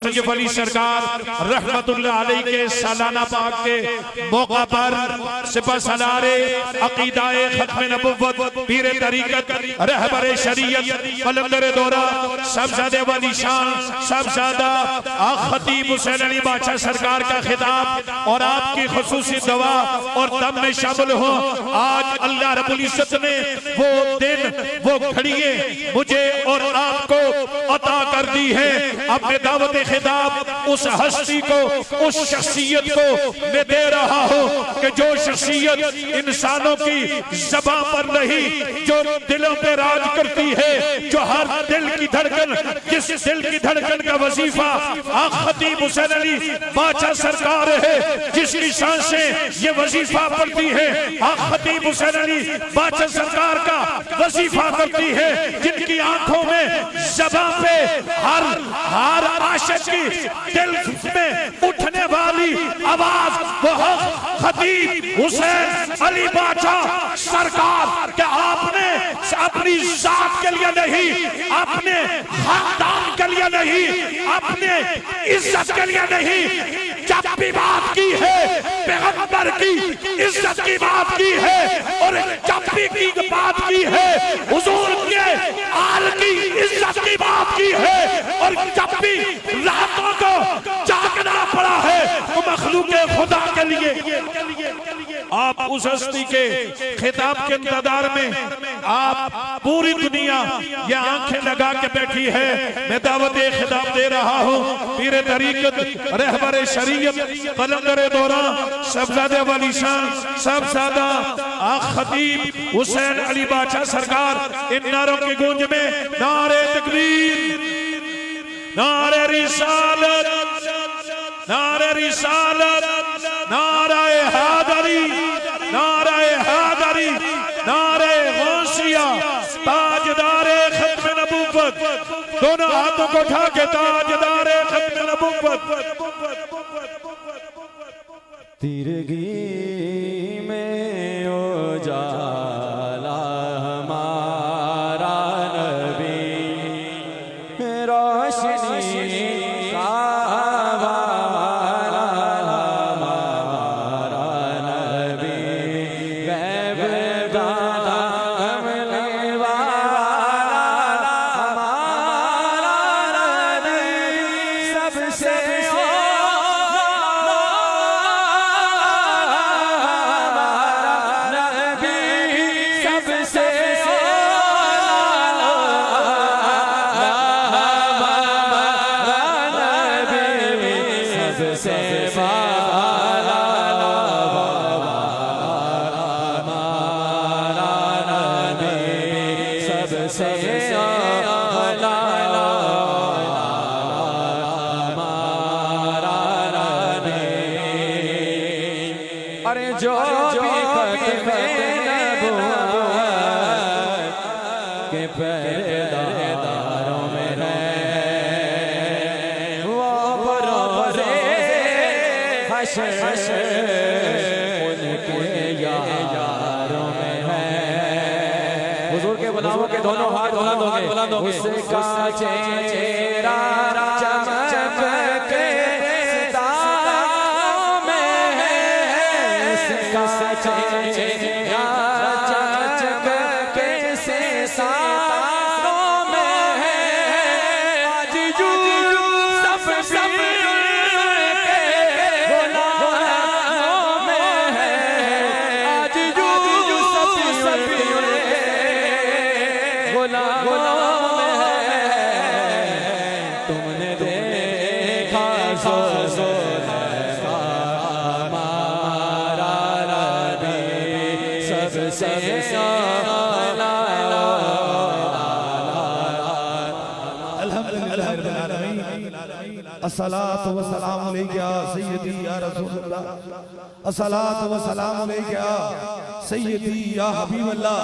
सैयद अली सरकार रहमतुल्लाह अलैह के सालाना पाक के मौका पर सिपह सलारे अकीदाए खत्म नबुव्वत पीर तरीकत रहबरे शरीयत कलंदर दौरा सबजादे वाली शान सबजादा खतीब हुसैन अली बादशाह सरकार का खिताब और आपकी खुसूसी दवा और दम में शामिल हो। आज अल्लाह रब्बुल इज्जत ने वो दिन वो घड़ियां मुझे और आपको अता कर दी है। अपने दावत खिताब उस हस्ती को उस शख्सियत को मैं दे रहा हूँ कि जो शख्सियत इंसानों की ज़बान पर नहीं जो दिलों पे राज करती है, जो हर दिल की धड़कन जिस दिल की धड़कन का वजीफा खतीब हुसैन अली बादशाह सरकार है, जिसकी शान से ये वजीफा पढ़ती है खतीब हुसैन अली बादशाह सरकार का वजीफा करती है, जिनकी आंखों में ज़बान पे हर आशिक की दिल में उठने वाली आवाज वो खतीब हुसैन अली बादशाह सरकार के आपने अपनी जात के लिए नहीं, अपने खानदान के लिए नहीं, अपने इज्जत के लिए नहीं, जब भी बात की है पैगंबर की इज्जत की बात की है और जब भी की बात की है हुजूर के आल की इज्जत की बात की है और जब भी रातों को जागना पड़ा है तो मखलूक खुदा के लिए आप उस हस्ती के खिताब के इंतजार में आप पूरी दुनिया ये आंखें लगा के बैठी है। मैं दावत खिताब दे रहा हूँ पीर तरीकत रहबरे शरीयत कलंदर दौरा सबजादे वाली शान सबजादा खतीब हुसैन अली बादशाह सरकार इन नारों की गूंज में नारे तकबीर नारे रिसालत नारे रिसालत नारे हैदरी नारे हैदरी नारे गौसिया ताजदारे खत्म नबुव्वत दोनों हाथों को उठा के ताजदारे खत्म नबुव्वत तिरगी में उजाला हमारा नबी रोशनी का वाला हमारा नबी गैब दादा हमने वाला हमारा नबी सबसे अरे जो भी खत्म नबुव्वत के पहरेदारों में है वो बरोज़े हश्र उनके यारों में है। हुजूर के गुलामों के दोनों हाथ बुलंद होंगे उसका चेहरा तुमने देखा हमारा नबी सबसे अस्सलातु वस्सलामु अलैका सय्यदी या रसूलल्लाह अस्सलातु वस्सलामु अलैका सय्यदी या हबीबल्लाह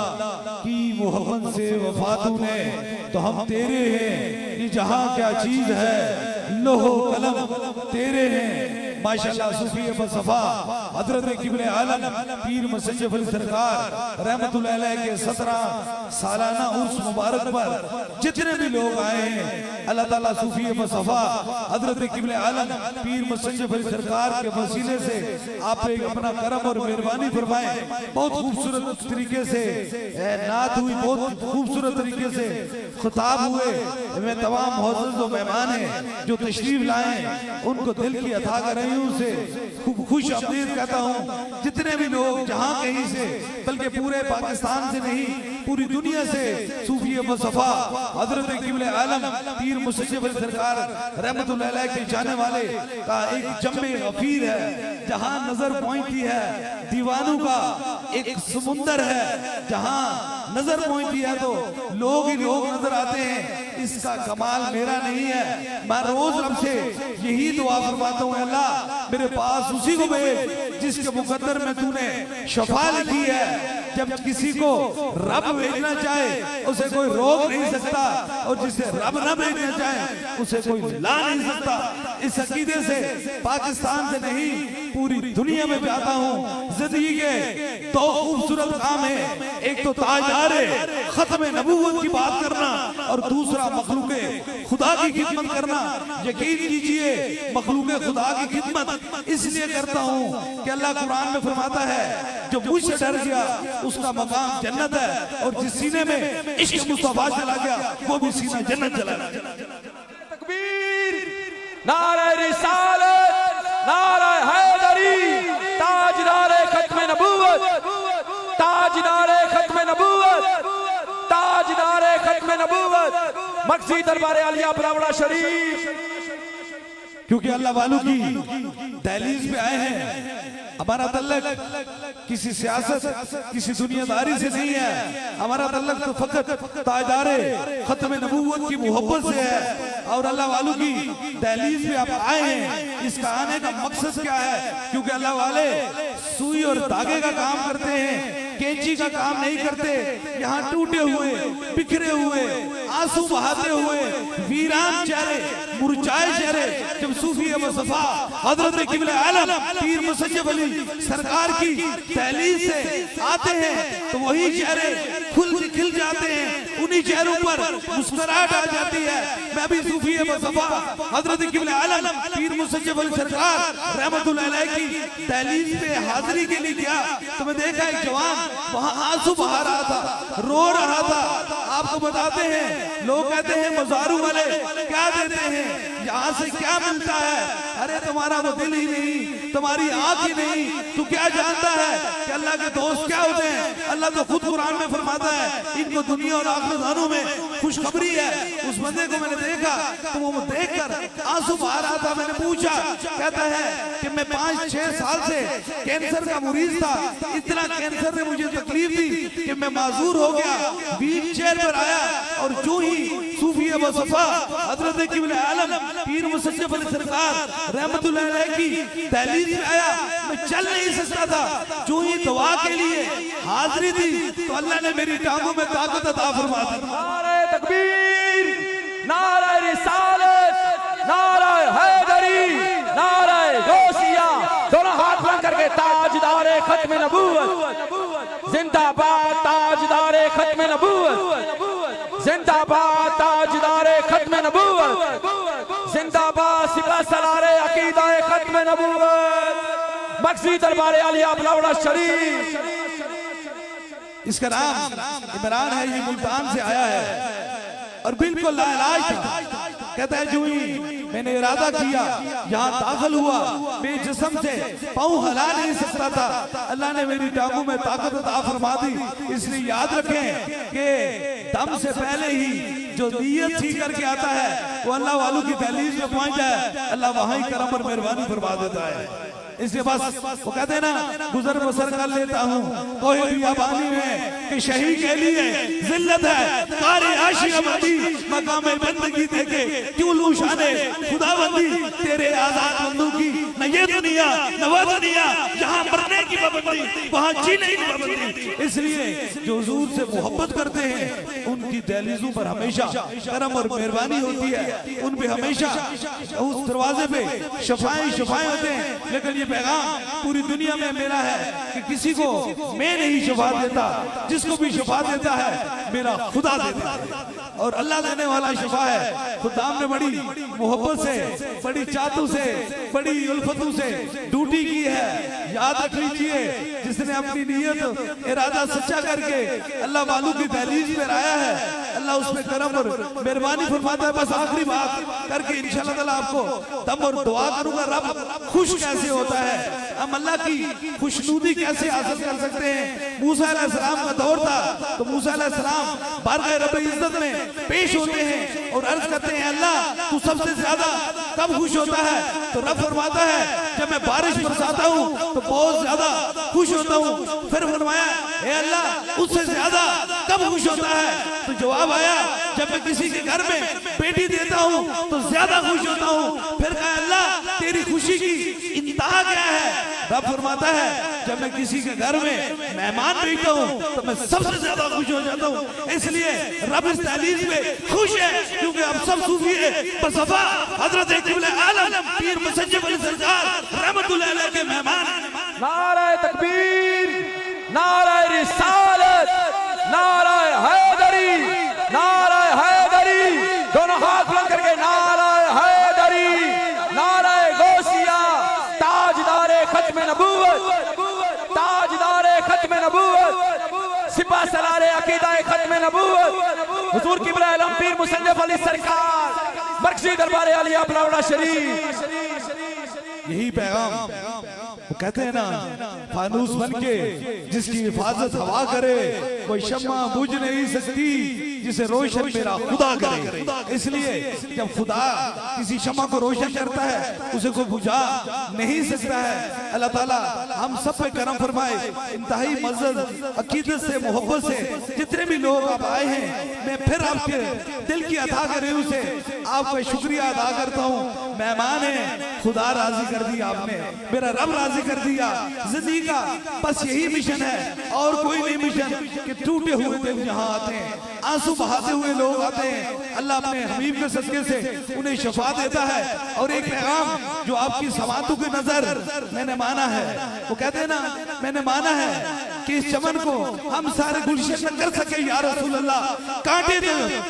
की मोहब्बत से वफा तूने तो हम तेरे हैं, ये जहां क्या चीज है लोहो कलम तेरे हैं। माशाअल्लाह सूफी फलसफा हजरत किबले आलम पीर मुसज्जफ अली सरकार रहमतुल्लाह अलैह के 17 सालाना उर्स मुबारक पर जितने भी लोग आए हैं, अल्लाह ताला सूफी मुस्तफा हजरत किबले आलम पीर मुसज्जफ अली सरकार के वसीले से आप पे अपना करम और मेहरबानी फरमाएं। बहुत खूबसूरत तरीके से नात हुई, बहुत खूबसूरत तरीके से खिताब हुए। मैं तमाम मुअज़्ज़िज़ और मेहमान हैं जो तशरीफ लाए, उनको दिल की अता कर रही हूँ से खुश आमदीद कहता हूँ। जितने भी लोग जहाँ कहीं से, बल्कि पूरे पाकिस्तान से नहीं, पूरी दुनिया से सूफी मुस्तफा हजरत किबले आलम पीर मुसज्जफ अली सरकार रहमतुल्लाह अलैह के जाने वाले का एक जम्मे गफीर है, जहाँ नजर पहुंचती है दीवानों का एक समुंदर है, जहाँ नजर पहुंचती है तो लोग ही लोग नजर आते हैं। इसका कमाल मेरा नहीं है, मैं रोज रब से यही दुआ फरमाता हूँ, अल्लाह मेरे पास उसी को भेज जिसके मुकद्दर में तूने शफा लिखी है। जब किसी को रब भेजना चाहे उसे कोई रोक नहीं सकता, और जिसे रब न भेजना चाहे उसे कोई ला नहीं सकता। इस अकीदे से पाकिस्तान से नहीं पूरी दुनिया में जाता हूँ। जिंदगी के दो खूबसूरत काम है, एक तो ताजदारे खत्म नबूवत की बात करना और दूसरा मखलूके खुदा की खिदमत करना। यकीन कीजिए मखलूके खुदा की खिदमत इसलिए करता हूँ कि अल्लाह कुरान में फरमाता है जो मुझसे डर गया उसका मकाम जन्नत है, और जिस सीने में इश्क मुस्तफा चला गया वो भी सीना जन्नत चला गया। तकबीर, नारे रिसालत, नारे हैदरी, ताजदारे खत्म नबूवत, ताजदारे खत्म नबूवत, ताजदारे खत्म नबूवत, मक्सी दरबार आलिया बरावड़ा शरीफ। क्योंकि अल्लाह वालों की दहलीज पे आए हैं। हमारा तल्लक किसी सियासत, किसी दुनियादारी से नहीं है, हमारा तल्लक तो फकत ताजदारे खत्म नबूवत की मोहब्बत से है। और अल्लाह वालों की दहलीज पे आप आए हैं, इसका आने का मकसद क्या है? क्योंकि अल्लाह वाले सुई और धागे का काम करते हैं, कैंची का काम नहीं करते। यहाँ टूटे हुए, बिखरे हुए, आंसू बहाते हुए, वीरान चेहरे, मुरझाए चेहरे जब सूफी मुस्तफा हजरत किबले आलम पीर मुसज्जफ अली सरकार की दहलीज से आते हैं तो वही चेहरे खिल जाते हैं, उन्हीं चेहरों पर मुस्कुराहट आ जाती है। मैं भी सूफी मुस्तफा हजरत किबले आलम पीर मुसज्जफ अली सरकार रहमतुल्लाह अलैह की दहलीज पे हाजिरी के लिए गया तो मैं देखा एक जवान वहां आंसू बहा रहा था, रो रहा था। आपको बताते हैं, लोग कहते हैं मज़ारू वाले क्या देते हैं, यहाँ से क्या मिलता है? अरे तुम्हारा वो दिल ही नहीं, तुम्हारी आंख ही नहीं, तू क्या जानता है कि अल्लाह के दोस्त क्या होते हैं? अल्लाह तो खुद कुरान में फरमाता है इनको दुनिया और आखिरत दोनों में खुशखबरी है। उस बंदे को मैंने देखा तो वो देखकर आंसू बहा रहा था। मैंने पूछा, कहता है कि मैं 5-6 साल से कैंसर का मरीज था, इतना कैंसर ने मुझे तकलीफ दी कि मैं माजूर हो गया, व्हील चेयर पर आया और जो ही सूफी मुस्तफा हजरत किबले आलम पीर मुसज्जफ अली सरकार रहमतुल्लाह अलैह की दहलीज में आया, मैं चल नहीं सकता था। जो ही दुआ के लिए हाजिरी दी तो अल्लाह ने मेरी टांगों में ताकत अता फरमा दी। नारे तकबीर, नारे रिसालत, नारे हैदरी, नारे गौसिया, दोनों हाथ बुलंद करके ताजदारे खत्म नबूवत जिंदाबाद, ताजदारे खत्म नबूवत जिंदाबाद, ताजदारे खत्म नबूवत जिंदाबाद, सिपा सलारे अकीदाए खत्म नबूवत, मक्सी दरबार आलिया बरावड़ा शरीफ। इसका नाम इमरान है, ये मुल्तान से आया है और बिल्कुल लाइलाज था। कहता है जो ही मैंने इरादा किया यहाँ दाखिल हुआ, बेजिस्म से पाँव हिला नहीं सकता था, अल्लाह ने मेरी टांगों में ताकत अता फरमा दी। इसलिए याद रखें कि दम से पहले ही जो नीयत ठीक करके आता है वो अल्लाह वालों की दहलीज में पहुंच जाए, अल्लाह वहां ही करम और मेहरबानी फरमा देता है। इसलिए बस वो कहते हैं ना, गुजर बसर कर लेता हूँ कोई बियाबानी में कि शहीद के लिए जिल्लत है, कारी आशियाबादी मकाम बंदगी देके क्यों लूं शाने खुदाबंदी तेरे आजाद बंदों की, न ये दुनिया न वो दुनिया, जहाँ मरने की पाबंदी वहाँ जीने की पाबंदी। इसलिए जो हुजूर से मोहब्बत करते हैं उनकी दहलीजों पर हमेशा करम और मेहरबानी होती है। है उन पे हमेशा उस दरवाजे पे शफाएं शफाएं होते हैं। लेकिन ये पैगाम पूरी दुनिया में मेरा है कि किसी को मैं नहीं शफा देता, जिसको भी शफा देता है मेरा खुदा देता है और अल्लाह देने वाला शफा है। खुदा ने बड़ी मोहब्बत से, बड़ी चाहतों से, बड़ी उल्फतों से ड्यूटी की है। याद रख लीजिए, जिसने अपनी नीयत इरादा सच्चा करके अल्लाह वालू की दहलीज पे आया है, अल्लाह उस पे करम और मेहरबानी फरमाता है। बस आखिरी बात करके इंशाअल्लाह ताला आपको दम और दुआ करूंगा। रब खुश कैसे होता है, हम अल्लाह की खुशनुदी कैसे हासिल कर सकते हैं। मूसा अलैहिस्सलाम का दौर था तो मूसा अलैहिस्सलाम बारगाह रब इज्जत में पेश होते हैं और अर्ज करते हैं, अल्लाह तू सबसे ज्यादा कब खुश होता है? तो रब फरमाता है, जब मैं बारिश बरसाता हूँ तो बहुत ज्यादा खुश होता हूँ। फिर फरमाया, हे अल्लाह उससे ज्यादा कब खुश होता है? तो जवाब आया, जब मैं किसी के घर में बेटी देता हूँ तो ज्यादा खुश होता हूँ। फिर कहा, अल्लाह तेरी खुशी की इंतहा क्या है? रब फरमाता है, जब मैं किसी के घर में मेहमान भेजता हूँ तो मैं सबसे ज्यादा खुश हो जाता हूँ। इसलिए रब इस तालीम में खुश है, क्योंकि अब सब सूफी है बसफा हजरत क़िबला आलम पीर मुसज्जब अली सरकार रहमतुल्लाह अलैह के मेहमान। नाराए तकबीर, नाराए रिसालत, नाराए हैदरी, नाराए हैदरी, दोनों हाथ बुलंद करके नाराए हैदरी, नाराए गौसिया, ताजदारे खत्म नबूवत, ताजदारे खत्म नबूवत, सिपा सलारे अकीदाए खत्म नबूवत, हुजूर क़िबला आलम पीर मुसज्जब अली सरकार मरकज़ी दरबार आलिया बलावड़ा शरीफ। यही पैगाम वो कहते हैं ना, फानूस बन के जिसकी हिफाजत हवा करे, कोई शम्मा बुझ नहीं सकती जिसे रोशन मेरा खुदा करे। इसलिए जब खुदा किसी शम्मा को रोशन करता है उसे कोई बुझा नहीं सकता है। अल्लाह ताला हम सब पे करम फरमाए। इंतहाई मज़्ज़त अकीदत से मोहब्बत से जितने भी लोग आप आए हैं, मैं फिर आपके दिल की अदा करे उसे आपका शुक्रिया अदा करता हूँ। मेहमान है, खुदा राजी कर दिया आपने, मेरा रब राजी कर दिया। जिंदगी का बस यही मिशन है और कोई नहीं मिशन कि टूटे हुए दिल यहाँ आते हैं, आंसू बहाते हुए लोग आते हैं। अल्लाह अपने हबीब के सदके से उन्हें शफा देता है। और एक पैगाम जो आपकी समातों की नजर मैंने माना है, वो कहते हैं ना, मैंने माना है कि इस चमन को हम सारे गुलशन न कर सके या रसूल अल्लाह, कांटे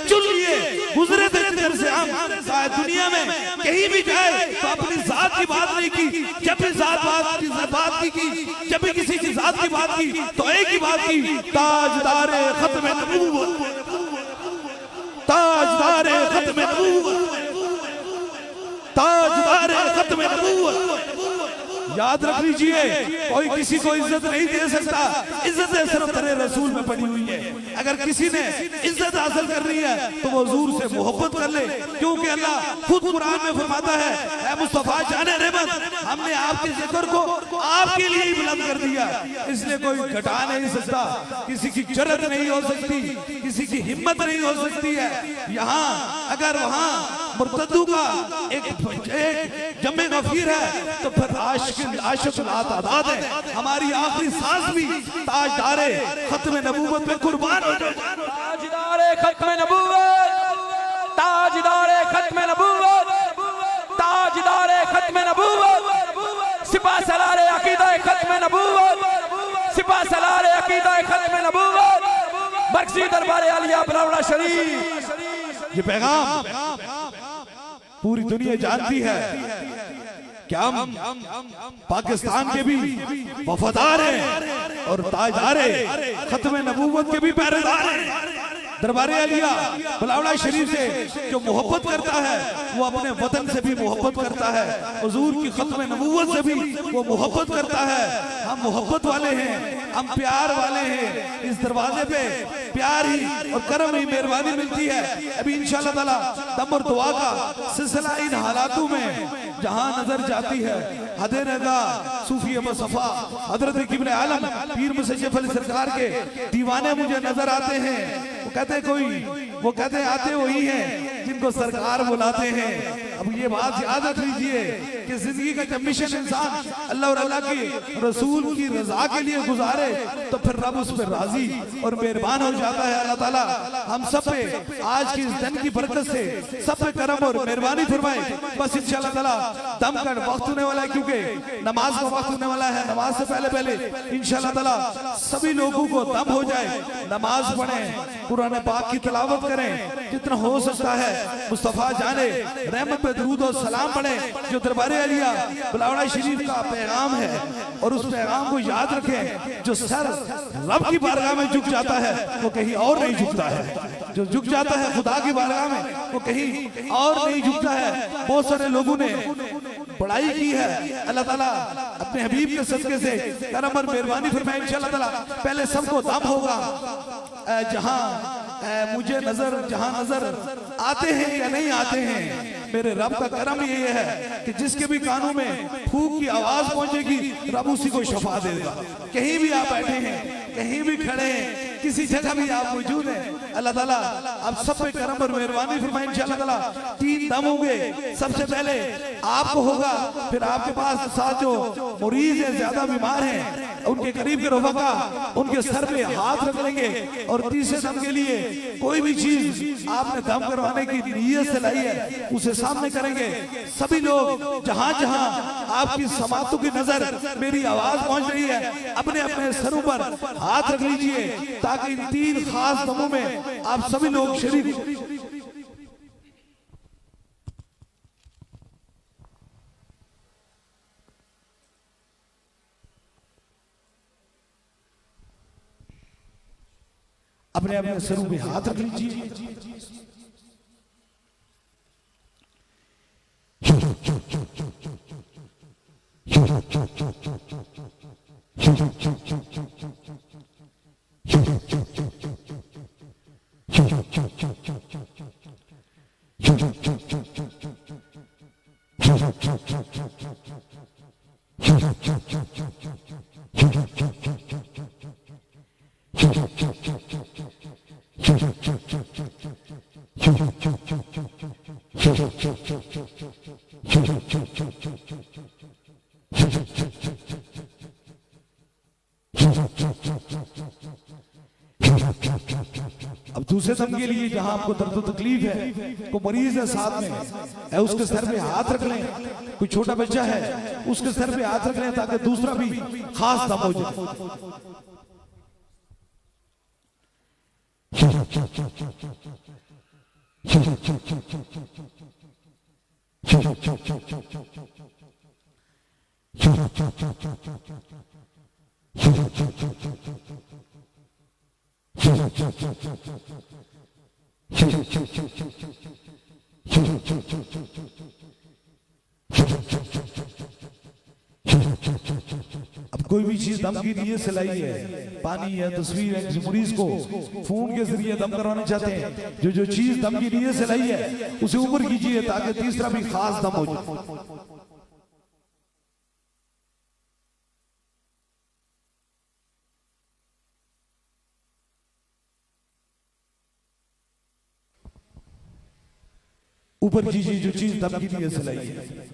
चुन लिए गुजरे थे जिधर से हम, शायद दुनिया में कहीं भी जाए तो अपनी जात की बात नहीं की। जब भी बात की, जब भी किसी की जात की बात की तो एक ही बात की, ताजदारे खत्म नबूवत, ताजदारे खत्म नबूवत, ताजदारे खत्म नबूवत। याद रख लीजिए, कोई किसी को इज्जत नहीं दे सकता, इज्जत सिर्फ तेरे रसूल में पड़ी हुई है। अगर किसी ने इज्जत हासिल करनी है तो वो हुजूर से मोहब्बत कर ले, क्योंकि अल्लाह खुद कुरान में फरमाता है, ऐ मुस्तफा जाने रहमत, हमने आपके जिक्र को आपके लिए ही बुलंद कर दिया। इसलिए कोई घटा नहीं सकता, किसी की जरूरत नहीं हो सकती, किसी की हिम्मत नहीं हो सकती है। यहाँ अगर वहाँ मुर्तदू का एक जमे गफीर है तो फिर आशिक आतादाद है। हमारी आखिरी सांस भी ताजदारे खत्म नबूवत में कुर्बान हो जाए। ताजदारे खत्म नबूवत, ताजदारे खत्म नबूवत, ताजदारे खत्म नबूवत, सिपा सलारे अकीदाए खत्म नबूवत, सिपा सलारे अकीदाए खत्म नबूवत, मरकज़ी दरबार आलिया बलावड़ा शरीफ। ये पैगाम पूरी दुनिया जानती है कि हम पाकिस्तान के भी वफादार हैं और ताजदार खत्म नबूवत के भी पहरेदार हैं। दरबार आलिया बलावड़ा शरीफ से जो मोहब्बत करता है वो अपने वतन से भी मोहब्बत करता है, हुजूर की खत्म नबूवत से भी वो मोहब्बत करता है। हम मोहब्बत वाले हैं, हम प्यार वाले हैं। इस दरवाजे पे प्यार ही और करम ही मेहरबानी मिलती है। अभी इंशाअल्लाह ताला दम और दुआ का सिलसिला इन हालातों में जहां नजर जाती है, हदे नगा सूफी बसफा हजरत क़िबला आलम पीर मुसज्जब अली सरकार के दीवाने मुझे नजर आते हैं। वो कहते हैं कोई, वो कहते हैं आते वही हैं जिनको सरकार बुलाते हैं। अब ये बात याद रख लीजिए कि जिंदगी का जब मिशन इंसान अल्लाह और अल्लाह की रसूल की रजा के लिए गुजारे तो फिर रब उस पर राजी और मेहरबान हो जाता है। अल्लाह ताला हम सब पे आज की इस दिन की बरकत से सब पे करम और मेहरबानी फरमाए। बस इंशाअल्लाह ताला दम का वक्त होने वाला है, क्योंकि नमाज का वक्त होने वाला है। नमाज से पहले इंशाअल्लाह ताला सभी लोगों को दम हो जाए, नमाज पढ़ें, कुरान पाक की तिलावत करें जितना हो सकता है। मुस्तफा जाने रहमत पे दरूद और सलाम पढ़ें। जो दरबारे अलिया बुलावड़ा शरीफ का पैगाम है और उस पैगाम को याद रखें। जो सर रब की बारगाह में झुक जाता है वो कहीं और नहीं झुकता है। जो झुक जाता है खुदा की बारगाह में वो कहीं और नहीं झुकता है। बहुत सारे लोगों ने पढ़ाई की है। अल्लाह ताला अपने हबीब के सदके से करम और मेहरबानी फरमाए। इंशाअल्लाह ताला पहले सबको दम होगा। जहां मुझे जहां नजर आते हैं या नहीं आते हैं, मेरे रब का करम ये है कि जिसके भी कानों में फूक की आवाज पहुंचेगी रब उसी को शफा देगा। कहीं भी आप बैठे हैं, कहीं भी खड़े हैं, किसी जगह भी आप मौजूद हैं, अल्लाह ताला आप सब पे करम और मेहरबानी फरमाए। इंशाअल्लाह ताला 3 दम होंगे। सबसे पहले आपको होगा, फिर आपके पास साथ जो मरीज है, ज्यादा बीमार हैं, उनके करीब के रफ़का उनके सर पे हाथ रख लेंगे। और तीसरे दम के लिए कोई भी चीज आपने दम करवाने की नीयत से लाई है उसे सामने करेंगे। सभी लोग जहां जहां आपकी समातों की नजर मेरी आवाज पहुंच रही है, अपने अपने सरों पर हाथ रख लीजिए ताकि इन 3 खास दमों में आप सभी लोग शरीक। अपने अपने सरों पे हाथ रख लीजिए। अब दूसरे दम के लिए जहां आपको दर्द तकलीफ है, को मरीज है साथ में है, उसके सर पे हाथ रख लें। कोई छोटा बच्चा है उसके सर पे हाथ रख लें ताकि दूसरा भी खास दम हो जाए। अब कोई भी चीज दम की नीयत से लाई है, पानी है, तस्वीर है, किसी मरीज को खून के जरिए दम करवाना चाहते हैं, जो चीज दम की नीयत से लाई है उसे ऊपर कीजिए ताकि तीसरा भी खास दम हो जाए। ऊपर कीजिए जो चीज दम की नीयत से लाई है।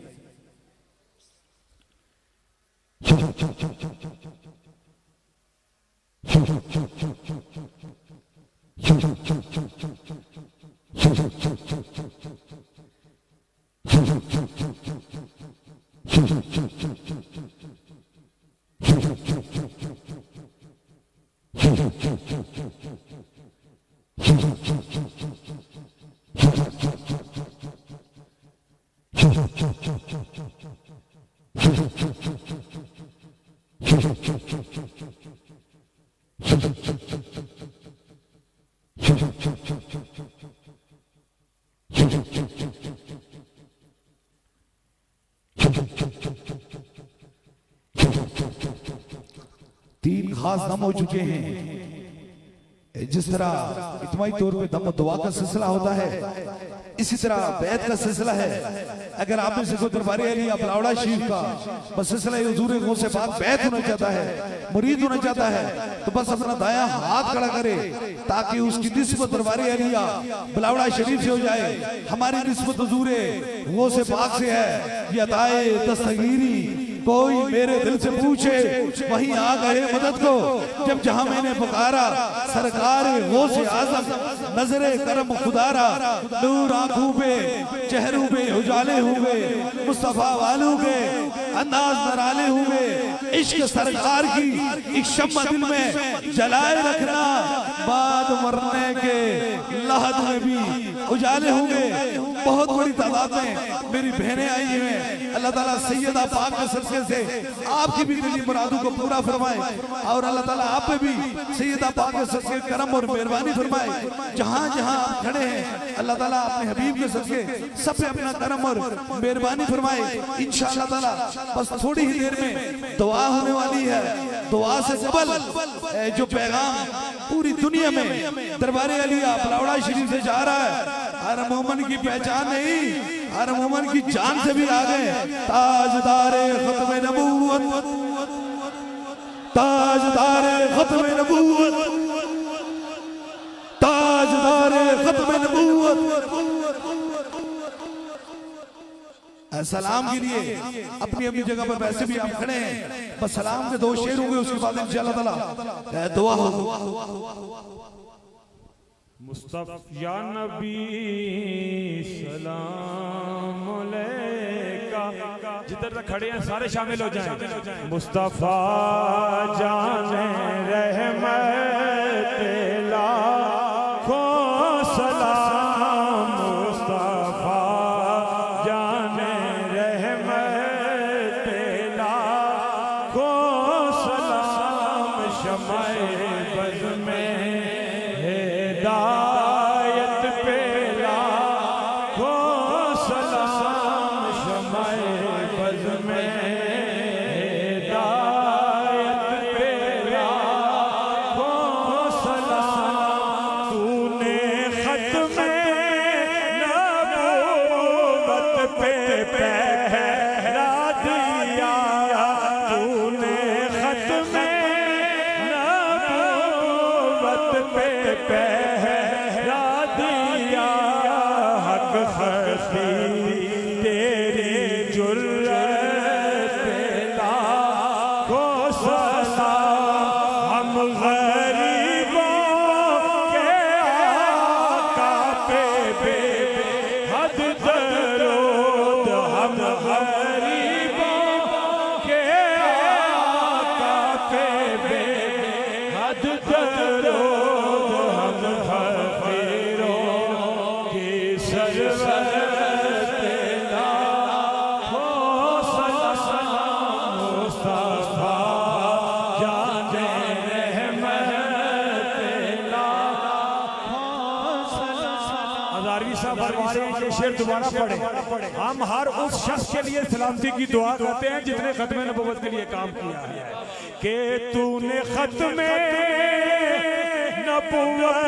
तीन खास दम हो चुके हैं। जिस तरह इज्तिमाई तौर पे दम दुआ का सिलसिला होता है, इसी तरह बैत का सिलसिला है। अगर आप में से कोई दरबार अली बलावड़ा शरीफ का बस सिलसिला हुजूर गौसे पाक बैत होना चाहता है, मुरीद होना चाहता है, तो बस अपना दायां हाथ खड़ा करे ताकि उसकी निस्बत दरबार अलिया बलावड़ा शरीफ से हो जाए। हमारी निस्बत हुजूर गौसे पाक से है। ये अताए दस्तगीरी कोई मेरे दिल से पूछे वहीं आ गए मदद को। जब जहां मैंने पुकारा सरकार गौसे आजम नजरे करम खुदारा, नूर आंखों पे चेहरों पे उजाले हुए मुस्तफा वालों के अंदाज नराले हुए, इश्क सरकार की एक शम्मा दिल में जलाए रखना, बाद मरने के लहद में भी उजाले होंगे। बहुत बड़ी तादाद में मेरी बहनें आई हैं। अल्लाह ताला सैयदा पाक के सदक़े से आपकी भी दिली मुरादों को पूरा फरमाए और अल्लाह ताला आप पे भी सैयदा पाक के सदक़े करम और मेहरबानी फरमाए। जहां जहां आप खड़े हैं अल्लाह ताला अपने हबीब के सदक़े सब पे अपना करम और मेहरबानी फरमाए इंशाअल्लाह ताला। बस थोड़ी ही देर में दुआ होने वाली है। दुआ से कबल जो पैगाम पूरी दुनिया में दरबार अलिया बलावड़ा शरीफ से जा रहा है, हर मोमन की पहचान नहीं, हर मोमन की जान से भी आगे। ताजदारे खत्म नबूवत, ताजदारे खत्म नबूवत, ताजदारे खत्म नबूवत। सलाम के लिए अपनी अपनी जगह पर वैसे भी आप खड़े हैं, बस सलाम के दो शेर होंगे, उसके बाद इंशाअल्लाह ताला दुआ होगी। मुस्तफा या नबी सलाम अलैका, जिधर तक खड़े हैं सारे शामिल हो जाएं। मुस्तफा जाने रहमत लाखों सलाम, मुस्तफा जाने रहमत लाखों सलाम, शमाए बज़ में हिदायत पे लाखों सलाम, शमाए बज़ में हिदायत पे लाखों सलाम। तूने खत्म नबूवत पे पहरा दिया, तूने खत्म नबूवत पे पहरा दिया। हक खती तेरी जुर्रत पे लाखों सलाम, हम गरीबों के आका पे बेहद दरूद, हम गरीबों के आका पे बेहद दरूद, हम फकीरों की सरवरत पे लाखों सलाम, मुस्तफा जाने रहमत लाखों सलाम। हज़ारवी साहब फरमा रहे हैं ये शेर दोबारा पढ़े। हम हर उस शख्स के लिए सलामती की दुआ करते हैं जिसने खत्म नबूवत के लिए काम किया है, कि तूने खत्म नबूवत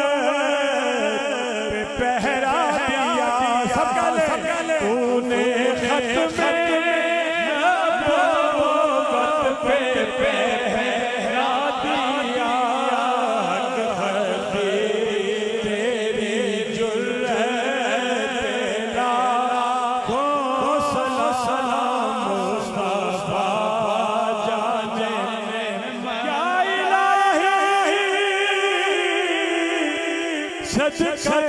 पे पहरा दिया। सबका ले, तूने खत्म नबूवत पे पहरा दिया। हक खती तेरी जुर्रत पे लाखों सलाम, मुस्तफा जाने या इलाही सदक़े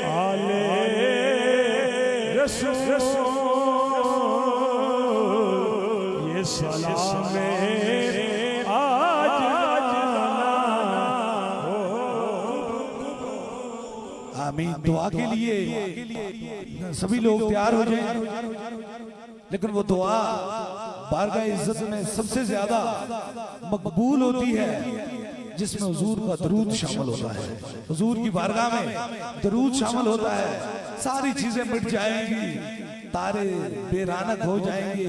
आले रसूल, ये सलाम आज आमीन। दुआ के लिए सभी लोग तैयार हो जाएं, लेकिन वो दुआ बारगाह इज्जत में सबसे ज्यादा मकबूल होती है जिसमें हुजूर का दरूद शामिल होता है। हुजूर की बारगाह में दरूद शामिल होता है, सारी चीजें मिट जाएंगी। तारे बेरानक हो जाएंगे,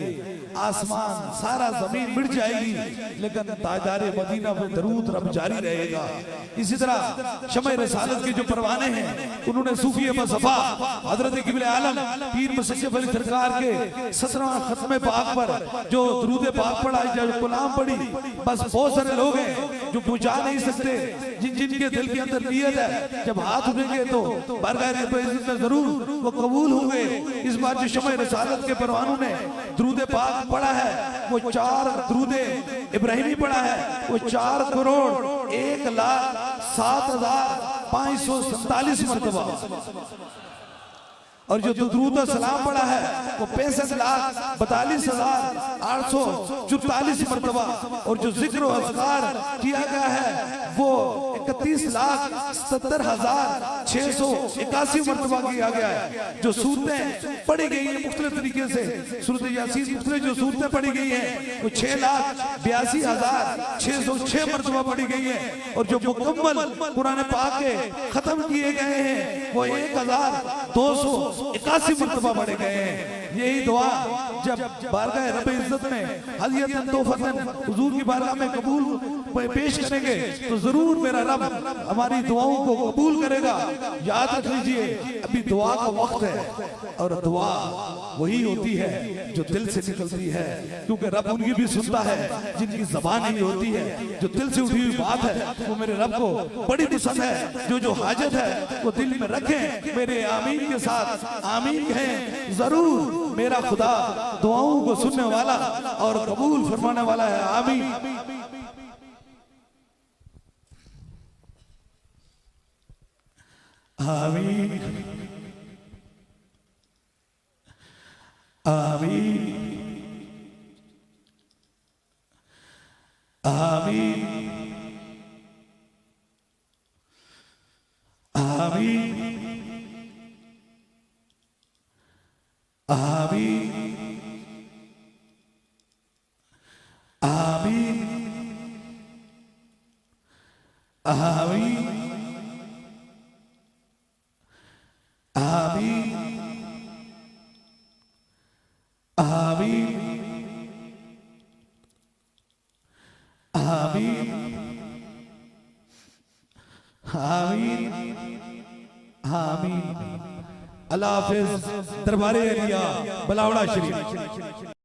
आसमान सारा जमीन मिट जाएगी, लेकिन ताजदारे मदीना पे दरूद रब जारी रहेगा। इसी तरह शमए रसालत के जो परवाने हैं, उन्होंने सूफी सफा हजरत किबले आलम पीर मुसज्जफ अली सरकार के 17वां खत्म पाक पर जो दरूद पाक पढ़ा, जो कलाम पढ़ी, बस बहुत सारे लोग हैं जो बुझा नहीं सकते, जिनके दिल के अंदर नियत है, जब हाथ उठेंगे तो बारगाह रब इज्जत में जरूर वो कबूल होंगे। इस बार जो शमए रसालत के परवानों ने दरूद पाक पढ़ा है, वो 4 दरूद इब्राहिमी पढ़ा है, वो 4 करोड़ 1,07,547 मरतबा, और जो दुरूद सलाम पढ़ा है वो 65,42,844 मरतबा, और जो जिक्र और अज़कार किया गया है वो 31,70,681 मरतबा किया गया है। जो सूरतें पढ़ी गई है मुख्तलिफ तरीके से, सूरत यासीन मुख्तलिफ जो सूरतें पढ़ी गई है वो 6,82,606 मरतबा पढ़ी गई है, और जो मुकम्मल कुरान पाक के खत्म किए गए हैं वो 1,281 मरतबा पढ़े गए हैं। यही दुआ जब बारगाह रब इज्जत में हदियतन तोहफतन हुजूर की बारगाह में कबूल पेश करेंगे तो जरूर मेरा रब हमारी दुआओं को कबूल करेगा। याद रख लीजिए, अभी दुआ का वक्त है, और दुआ वही होती है जो दिल से निकलती है, क्योंकि रब उनकी भी सुनता है जिनकी ज़बान नहीं होती है। जो दिल से उठी हुई बात है वो मेरे रब को बड़ी पसंद है। जो हाजत है वो दिल में रखें, मेरे आमीन के साथ आमीन कहें, जरूर मेरा खुदा दुआओं को सुनने वाला और कबूल फरमाने वाला है। आमीन। आमीन आमीन आमीन आमीन आमीन आमीन आमीन आमीन आमीन आमीन आमीन आमीन। अल्लाह हाफिज। दरबारे अलिया बलावड़ा शरीफ।